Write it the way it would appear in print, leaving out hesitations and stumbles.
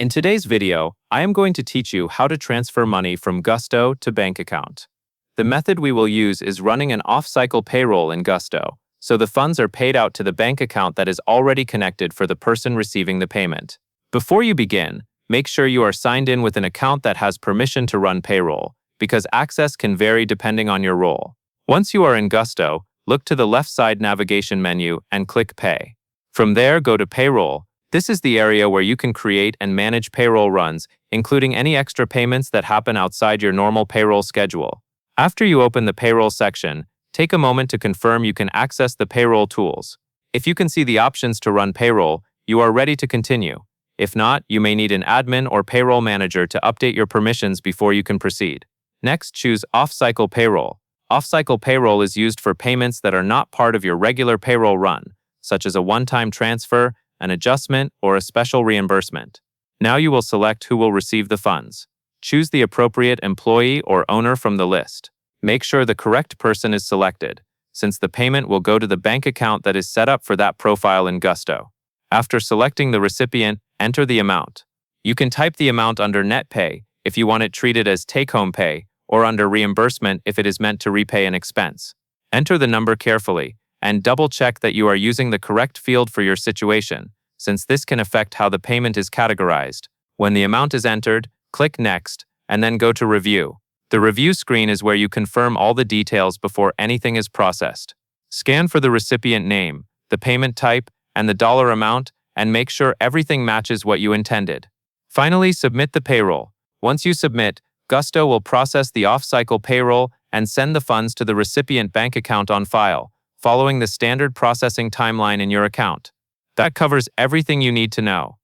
In today's video, I am going to teach you how to transfer money from Gusto to bank account. The method we will use is running an off-cycle payroll in Gusto, so the funds are paid out to the bank account that is already connected for the person receiving the payment. Before you begin, make sure you are signed in with an account that has permission to run payroll, because access can vary depending on your role. Once you are in Gusto, look to the left side navigation menu and click Pay. From there, go to Payroll. This is the area where you can create and manage payroll runs, including any extra payments that happen outside your normal payroll schedule. After you open the payroll section, take a moment to confirm you can access the payroll tools. If you can see the options to run payroll, you are ready to continue. If not, you may need an admin or payroll manager to update your permissions before you can proceed. Next, choose Off-Cycle Payroll. Off-Cycle Payroll is used for payments that are not part of your regular payroll run, such as a one-time transfer, an adjustment, or a special reimbursement. Now you will select who will receive the funds. Choose the appropriate employee or owner from the list. Make sure the correct person is selected, since the payment will go to the bank account that is set up for that profile in Gusto. After selecting the recipient, enter the amount. You can type the amount under Net Pay if you want it treated as take-home pay, or under Reimbursement if it is meant to repay an expense. Enter the number carefully, and double-check that you are using the correct field for your situation, since this can affect how the payment is categorized. When the amount is entered, click Next, and then go to Review. The review screen is where you confirm all the details before anything is processed. Scan for the recipient name, the payment type, and the dollar amount, and make sure everything matches what you intended. Finally, submit the payroll. Once you submit, Gusto will process the off-cycle payroll and send the funds to the recipient bank account on file, following the standard processing timeline in your account. That covers everything you need to know.